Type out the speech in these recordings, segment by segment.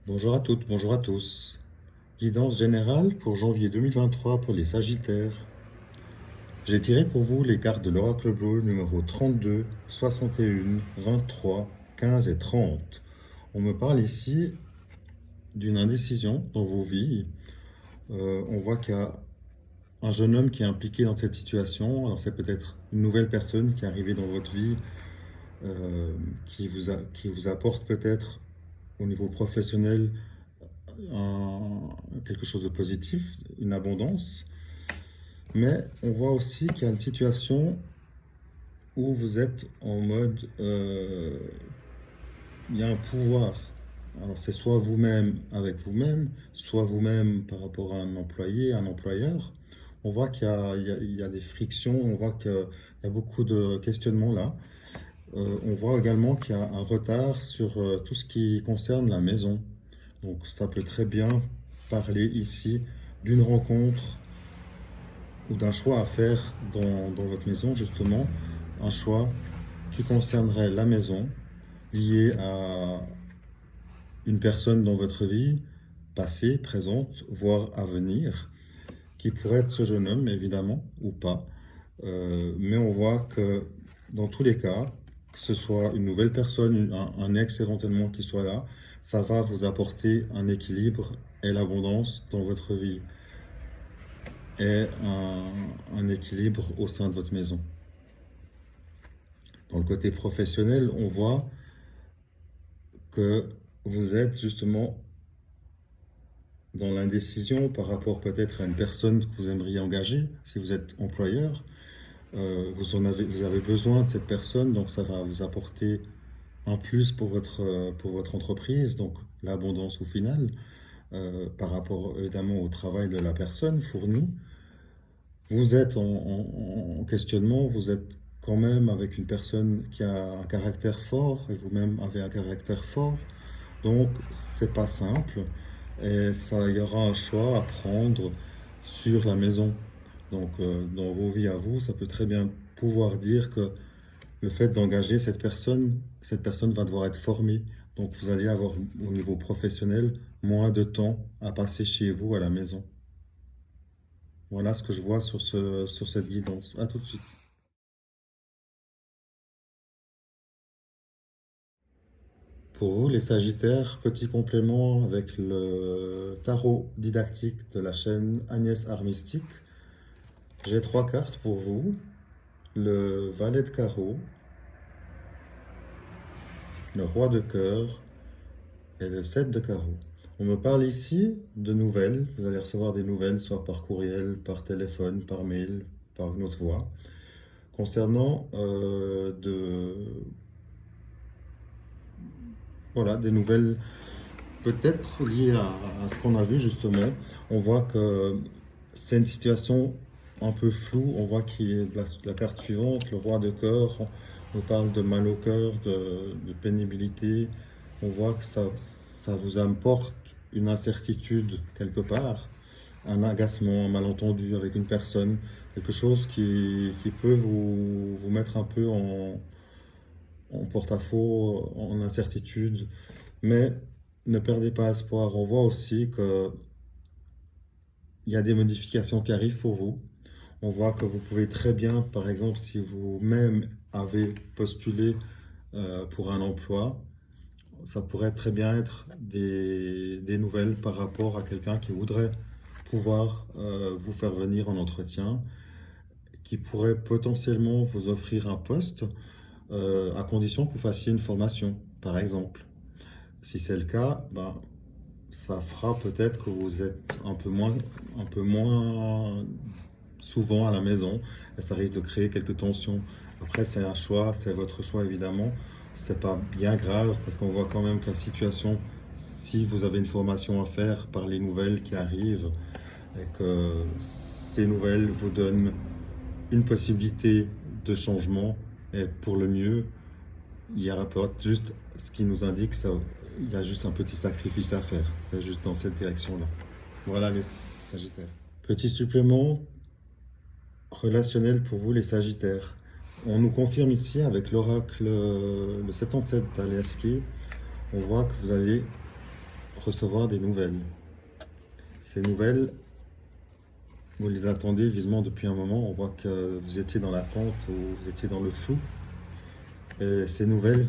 Bonjour à toutes, bonjour à tous. Guidance générale pour janvier 2023 pour les Sagittaires. J'ai tiré pour vous les cartes de l'Oracle Bleu numéro 32, 61, 23, 15 et 30. On me parle ici d'une indécision dans vos vies. On voit qu'il y a un jeune homme qui est impliqué dans cette situation. Alors c'est peut-être une nouvelle personne qui est arrivée dans votre vie, qui vous apporte peut-être au niveau professionnel quelque chose de positif, une abondance. Mais on voit aussi qu'il y a une situation où vous êtes en mode, il y a un pouvoir. Alors c'est soit vous-même avec vous-même, soit vous-même par rapport à un employé, un employeur. On voit qu'il y a des frictions, on voit qu'il y a beaucoup de questionnements là. On voit également qu'il y a un retard sur tout ce qui concerne la maison. Donc ça peut très bien parler ici d'une rencontre ou d'un choix à faire dans votre maison, justement, un choix qui concernerait la maison, lié à une personne dans votre vie, passée, présente, voire à venir, qui pourrait être ce jeune homme, évidemment, ou pas. Mais on voit que dans tous les cas, que ce soit une nouvelle personne, un ex éventuellement qui soit là, ça va vous apporter un équilibre et l'abondance dans votre vie et un équilibre au sein de votre maison. Dans le côté professionnel, on voit que vous êtes justement dans l'indécision par rapport peut-être à une personne que vous aimeriez engager, si vous êtes employeur. Vous avez besoin de cette personne, donc ça va vous apporter un plus pour votre entreprise, donc l'abondance au final, par rapport évidemment au travail de la personne fourni. Vous êtes en questionnement, vous êtes quand même avec une personne qui a un caractère fort et vous-même avez un caractère fort. Donc, c'est pas simple et ça, il y aura un choix à prendre sur la maison. Donc, dans vos vies à vous, ça peut très bien pouvoir dire que le fait d'engager cette personne va devoir être formée. Donc, vous allez avoir au niveau professionnel moins de temps à passer chez vous à la maison. Voilà ce que je vois sur cette guidance. À tout de suite. Pour vous, les Sagittaires, petit complément avec le tarot didactique de la chaîne Agnès Armistique. J'ai trois cartes pour vous. Le valet de carreau, le roi de cœur et le 7 de carreau. On me parle ici de nouvelles. Vous allez recevoir des nouvelles, soit par courriel, par téléphone, par mail, par une autre voie, concernant voilà, des nouvelles peut-être liées à ce qu'on a vu justement. On voit que c'est une situation un peu floue. On voit qu'il y a la carte suivante, le roi de cœur. On parle de mal au cœur, de pénibilité. On voit que ça vous apporte une incertitude quelque part, un agacement, un malentendu avec une personne, quelque chose qui peut vous mettre un peu en porte-à-faux, en incertitude. Mais ne perdez pas espoir. On voit aussi qu'il y a des modifications qui arrivent pour vous. On voit que vous pouvez très bien, par exemple, si vous-même avez postulé pour un emploi, ça pourrait très bien être des nouvelles par rapport à quelqu'un qui voudrait pouvoir vous faire venir en entretien, qui pourrait potentiellement vous offrir un poste à condition que vous fassiez une formation, par exemple. Si c'est le cas, ben, ça fera peut-être que vous êtes un peu moins souvent à la maison et ça risque de créer quelques tensions. Après, c'est un choix, c'est votre choix évidemment. C'est pas bien grave parce qu'on voit quand même que la situation, si vous avez une formation à faire par les nouvelles qui arrivent et que ces nouvelles vous donnent une possibilité de changement et pour le mieux, il y aura peut-être juste ce qui nous indique ça, il y a juste un petit sacrifice à faire. C'est juste dans cette direction-là. Voilà les Sagittaires. Petit supplément relationnel pour vous les Sagittaires. On nous confirme ici avec l'oracle le 77 d'Aliaski, on voit que vous allez recevoir des nouvelles. Ces nouvelles, vous les attendez vivement depuis un moment. On voit que vous étiez dans l'attente ou vous étiez dans le flou. Et ces nouvelles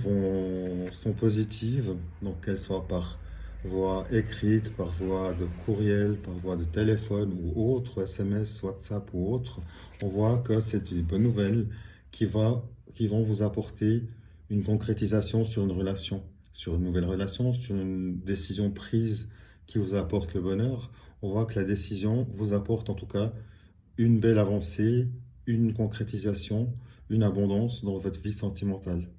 sont positives, donc qu'elles soient par voie écrite, par voie de courriel, par voie de téléphone ou autre, SMS, WhatsApp ou autre. On voit que c'est une bonne nouvelle qui vont vous apporter une concrétisation sur une relation, sur une nouvelle relation, sur une décision prise qui vous apporte le bonheur. On voit que la décision vous apporte en tout cas une belle avancée, une concrétisation, une abondance dans votre vie sentimentale.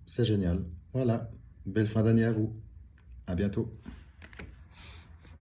C'est génial. Voilà. Belle fin d'année à vous. À bientôt.